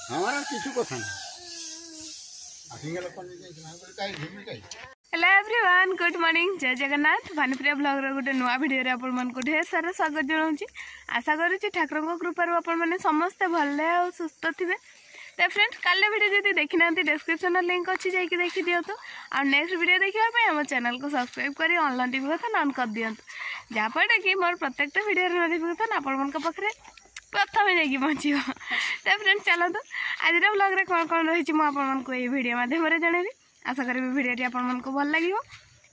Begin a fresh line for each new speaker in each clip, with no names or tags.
हमारा किसी को था
हेलो एवरीवन गुड मॉर्निंग जय जगन्नाथ भानुप्रिया ब्लॉग रो गोटे नुआ भिडियो रे आपण मन को ढेर सारा स्वागत जनाऊँ। आशा करुँची ठाकुर कृपार आपण मैंने समस्ते भले और सुस्थ थे। तो फ्रेंड्स काल भिडियो जब देखी ना डिस्क्रिप्शन लिंक अच्छी जाकि देखी दिंतु और नेक्स्ट वीडियो देखापी आम चैनल को सब्सक्राइब कर ऑनलाइन नोटिफिकेशन ऑन कर दिंतु जहाँफल कि मोर प्रत्येक वीडियो नोटिफिकेशन आपण पाखे प्रथम जाकि पहुँचो। तो फ्रेंड्स चलतु आज ब्लॉग कौन कौन रही मुझे ये भिडियो माध्यम जनइबी। आशा करी भिडियोटी आपको भल लगे।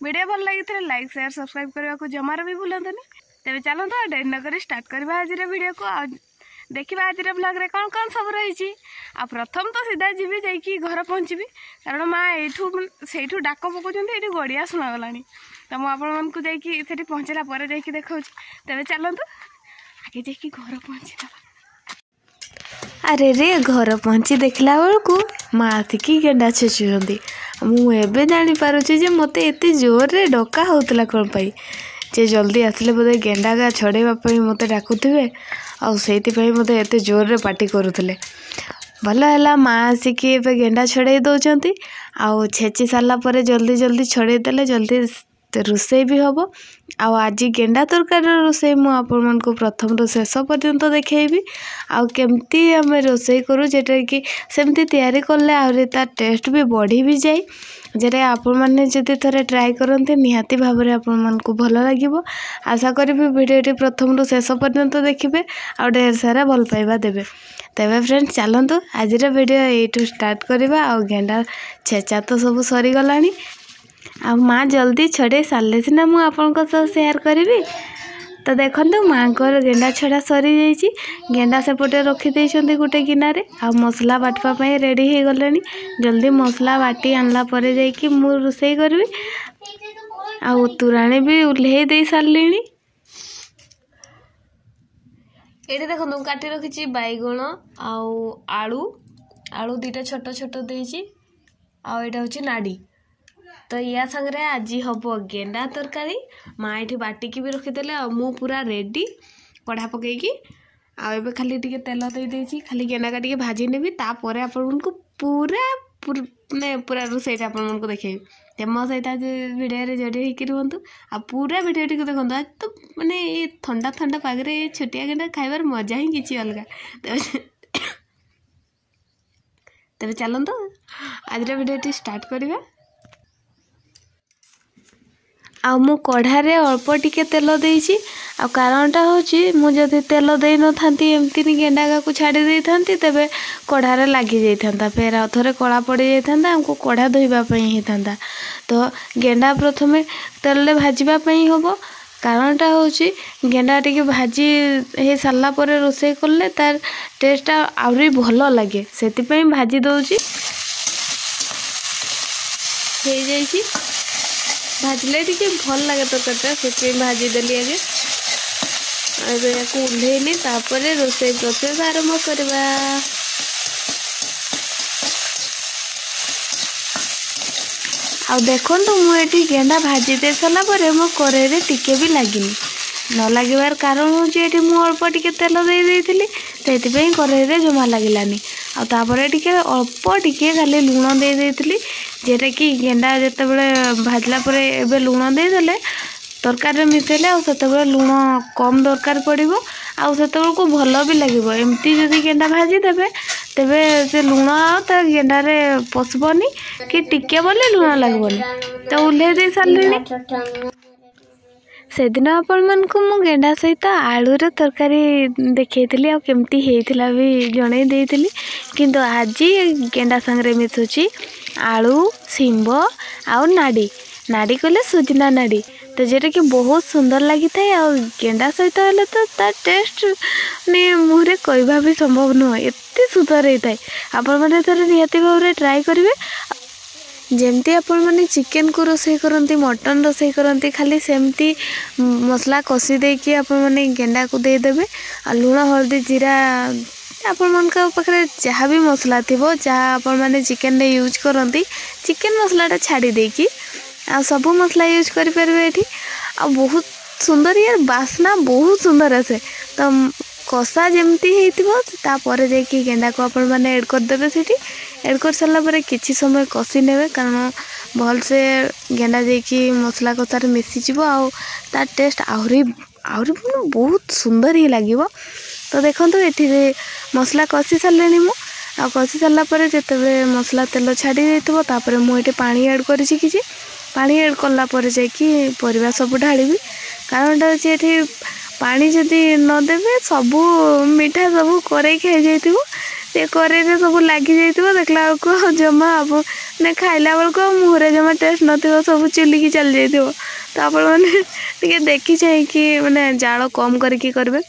भिडियो भल लगी लाइक शेयर सब्सक्राइब करने को जमार भी भूलतनी। तेज चलते डेरी नक स्टार्ट करवा आज भिडियो को देखा आज ब्लॉग रे कौन कौन सब रही। प्रथम तो सीधा जीवी जाकि घर पहुँची कारण माँ यू से डाक पकाउं ये गड़िया शुणागला तो मुझे जाकि पहुँचला जाकि देखा। तेज चलतु आगे जाकि घर पहुँची। अरे रे घर पहुँची देखला बेलू माँ आसिकी गेंडा छेचुंट मुझे जापारे मत एत जोर रे डका होता कौन पाई जे जल्दी आसिले बोधे गेंडा गा छड़ाई मत डाकुवे आईपाई मत एत जोर रे पार्टी करुले। भल है माँ आसिकी गेंडा छड़ाई दौरान आउ छेची सारापर जल्दी जल्दी छड़ाई देले जल्दी रोसई भी हम। आज गेंडा तरकारी रोसई मुझे प्रथम रू शेष पर्यंत देखी आमती आम रोसई करूँ जेटा कि सेमती तैयारी कले आहरी तार टेस्ट भी बढ़ी भी जाए। जे आपण मैंने जदि थे ट्राए करते निहाती भाव में आपण को भल लगे। आशा करी भिडियोटी प्रथम रू शेष पर्यंत देखिए आ ढेर सारा भल पाइबा देवे। तेरे फ्रेंड्स चलतु आज भिडियो यू स्टार्ट करवा। आ गेंडा छेचा तो सब सरीगला आ माँ जल्दी छड़े सारे सीना मुझे आपन सेयार करी। तो देखो माँ को गेंडा छड़ा सरी जाइए। गेंडा सेपटे रखीदे गोटे गिनारे आ मसला बाटवाई रेडी हो गले। जल्दी मसला बाटी आनला जाकि मु रोसई करी आ तुराणी भी उल्हे दे सारे। ये देखो काटी रखी बैगण आलू आलू दीटा छोट छोट देची आटा हूँ नाड़ी। तो या संगे आज हम गेंडा तरकारी माँ ये बाटिकी भी रखीदे मु पूरा रेडी कढ़ा पकईकी आए खाली टे तेल दे खाली गेंडा का भाजी नेबी तापर आपण को पूरा माने पूरा रोसईटा आपण को देखेबी। ते मो सहित आज भिडियो जोड़ी होकर रुहतु आ पूरा भिडियोटी को देखो। आज तो माने ये ठंडा ठंडा पागे छोटिया गेंडा खाइबार मजा ही किसी अलग। तेरे चलतु आज भिडियोटी स्टार्ट करवा। आ मु कढ़ारे अल्प टिके तेल देइछि आ कारणटा होछि मुझे तेल दे न थांती एमती गेंडा का छाड़ी दे थांती तेबे कढ़ारे लागी जाई थांता फेर आ थरे कला पड़ी जाई थांता हमको कढ़ा धोइबा पई ही थांता। तो गेंडा प्रथमे तेल ले भाजीबा पई होबो कारणटा होछि गेंडा टिके भाजी हे सारला परे रोसई करले तार टेस्ट आउरी भलो लागे सेति पई भाजी दउछि। हे जाइछि भाजले टी भल लगे तरकारीटा से भाजीदेली आगे या उल्हेली रोसई प्रोसेस आरंभ करवा। आ देखो मुझे गेंडा भाजी दे सारापर मो कड़े टिके भी लगिनी न लगे कारण हूँ मुझे अल्प टिके तेल देती कड़े जमा लगिलानी आपर टिके अल्प टिके खाली लुण देती जेटा कि गेंडा जिते भाजला एबे लुण देदेले तरकारी मिसेले आते लुण कम दरकार पड़ो आते को भल भी लगे। एमती जदि गेंडा भाजी देवे तेबे से लुण आ गेंडारे पशबनी कि टिके बोले लुण लगभग तो उल्हे दे सारे। से दिन आपण मन को मु गेंडा सहित आलूर तरकारी देखी आमती होता भी जन देती किंतु आज गेंडा संगे मिसुची आलू शिंब आउ नाड़ी नाड़ी कहले सुजना नाड़ी तो जेटा कि बहुत सुंदर लगी था। आ गेंडा सहित हेल्ले तो तार टेस्ट ने मुहरे कहवा भी संभव नुह एत सुंदर होता है। आपण मैंने थोड़े निहाती भाव में ट्राए करेंगे जमती आपण मैंने चिकेन को रोसई करती मटन रोसई करती खाली सेमती मसला कषि देकी आपण मैंने गेंडा को देदेवे आ लुण हल्दी जीरा आपण मन पाखे जहाँ भी मसला थी जहाँ आपण मैंने चिकेन रे यूज करती चिकेन मसलाटा छाड़ी देकी आ सब मसला यूज करें ये आ बहुत सुंदर यार बास्ना बहुत सुंदर आसे। तो कषा जमती होपर जाकि गेंडा को आपण मैंने एड करदे से एड कर सारापर किसी समय कषि ने कारण भलसे गेंडा जाकि मसला कषार मिसीज आ टेस्ट आहरी आहरी बहुत सुंदर ही लगे। तो देखो ये मसला कषि सारे मु आ कषि सारापर जिते मसला तेल छाड़ी जापर मुझे पानी एड कर पानी एड कलापर जाकि परिवा सब ढाड़ी कारणटा अच्छे पानी जदि नदेवे सबू मीठा सबू करे खाई जाइए से करे सब लगी जाइए देखला बेलू जमा आप ने खाइला बेलू मुहरे जमा टेस्ट न सब चुलिकी चली जाइए। तो आपने देखी चाहिए मैंने जाल कम करके करेंगे।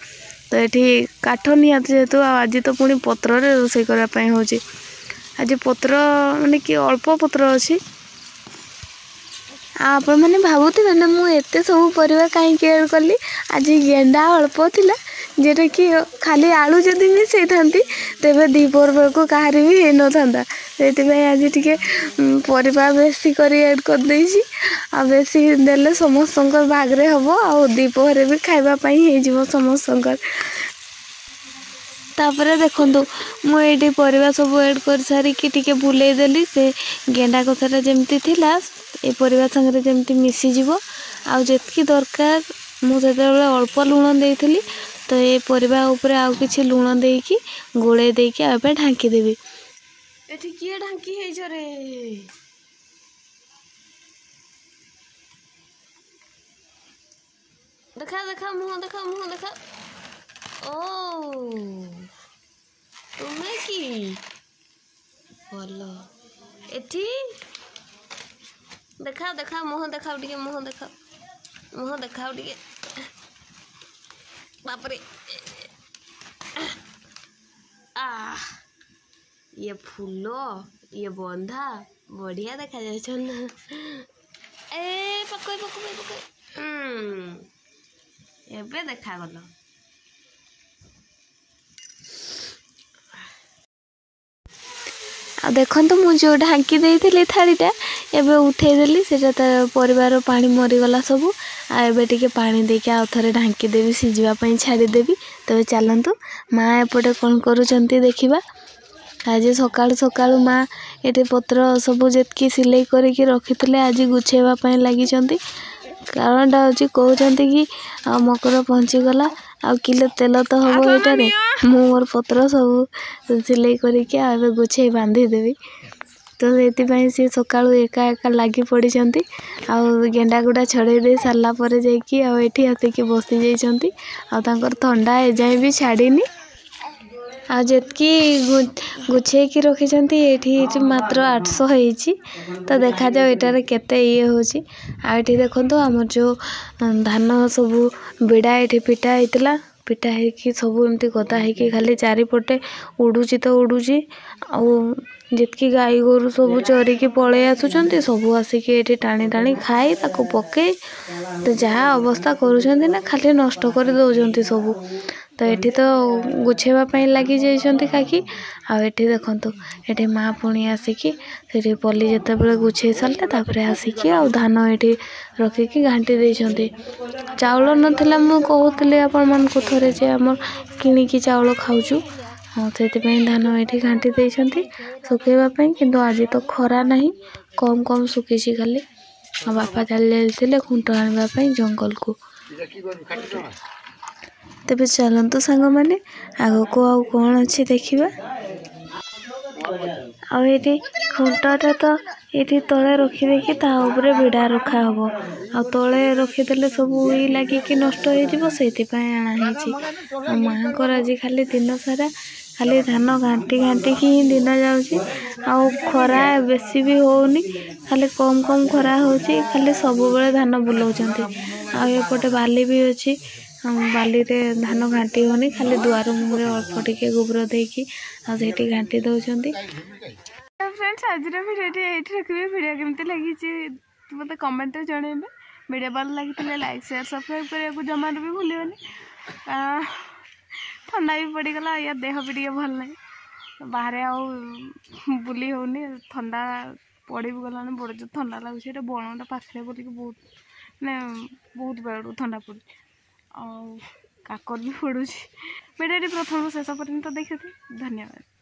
तो ये काठ निहत जेहेतु आज तो पुणी पत्र रोषे करने हो आज पत्र माने कि अल्प पत्र अच्छी आपण मैंने भावुवे ना मुझे सब परिवा कहीं एड कली आज गेंडा अल्प थिला जेटा कि खाली आलू जदि मिसई था तेज दीपर बेलू कहार भी हो न था से आज टे परिवा बेसी कर एड कर बेसी देले समस्त भागरे हम आ दीपहर भी खावाई हो समस्त। तापर देखु मुझे परिवा सब एड कर सारिकी टे बुलेदेली से गेंडा कषाटा जमती थिला ए परिवा संगे जमती मिसीज आतकी दरकार मुझे अल्प लुण देती तो ये परिवा उपरे आउ किछि लुण देकी गोले देकी आबे ढांकी देबी। एठी किए ढांकी हे जरे देखा देखा मुंह देखा ओ तुम्हें की बोलो एठी देखा देखा मुंह देखाओ टिके मुंह देखाओ टिके बापरे ये फूल ये बंधा बढ़िया देखा जाए ना ए पकई पकई पकई एबे देखा गल आ देखो मुझे जो ढांकी देती थालीटा एबे उठेदेली से परिवार पानी मरीगला सबू आबे टिके पानी देके आउ थे ढांकी देवी सीझापी छाड़देवी। तबे चलतु माँ एपटे कौन करुँच देखा आज सका सका माँ ये पत्र सबू जी सिलाई करके रखी थे आज गुछेवाई लगी कारणटा हूँ कहते कि मकर पहुँचीगला आ किलो तेल तो हम ये मोर पत्र सब सिलाई करके आबे गुछे बांधीदेवी। तो ये सी सका एका एका लगी पड़ी गेंडा गुड़ा छड़े दे सारापर जाकि आसिक बसी जाइंट थंडा एजाए भी छाड़ीनी आतकी गुछे की रखिंट ये मात्र 800 होती। तो देखा जाओ यार केते ये होती देखो आमर जो धान सब बिड़ा ये पिटा होता पिटा है सब एमती गदा है खाली चारिपटे उड़ूची तो उड़ूची जितकी गाई गोरु सब चरिकी पलि आसुँच सब आसिक ये टाणी टाणी खाई ताको पके तो जहाँ अवस्था करुँच खाली नष्ट कर दौरान सब। तो ये तो गुछेवाई लगी जाइंट काकी आठी देखु ये माँ पुणी आसिकी से पल्ली जिते बड़े गुछे सारे आसिकी आ धान ये रखिकी घाटी देते चाउल नाला मुझे आपण मन को थे जे आम किणिकी चाउल खाऊँ हाँ से धान ये घाटी देते सुखेवाई कि आज तो खरा ना कम कम सुखी खाली बापा चली जाते खुंट आने जंगल को। तेबे चलतु सांग मैंने आग को आउ कौन अच्छी देखा आठी खुंटाटा तो ये तले रखिदेकि भिड़ा रखा हम आ तले रखीदे सब उई लगिकी नष्ट हो आना माँ को आज खाली दिन सारा खाली धान घाटी घाटी की ही दिन जाऊँगी खरा बेसी भी होनी खाली कम कम खरा हो खाली सब बेले धान बुलाऊँच आएपटे बाली भी अच्छी बाली रे धान घाटी होनी खाली दुआर मुहरे अल्प टिके गोबर देकी आठी घाटी दौरान। फ्रेंड्स आज भिडियो ये रखिए भिडियो केमती लगी मत कमेंट जनइबे भिडियो भल लगी लाइक शेयर सब्सक्राइब करने को जमा भी भूलनी ठंडा भी पड़गला या देह भी टे भल ना बाहर बुली होनी ठंडा पड़ भी गला बड़ जो ठंडा लगुच बणटा पाखे बोलिक बहुत मैंने बहुत बेड़ू ठंडा पड़ କାକର ବି ପଡ଼ୁଛି। ଭିଡ଼ିଓଟି ପ୍ରଥମରୁ ଶେଷ ପର୍ଯ୍ୟନ୍ତ ଦେଖିଥିବେ। ଧନ୍ୟବାଦ।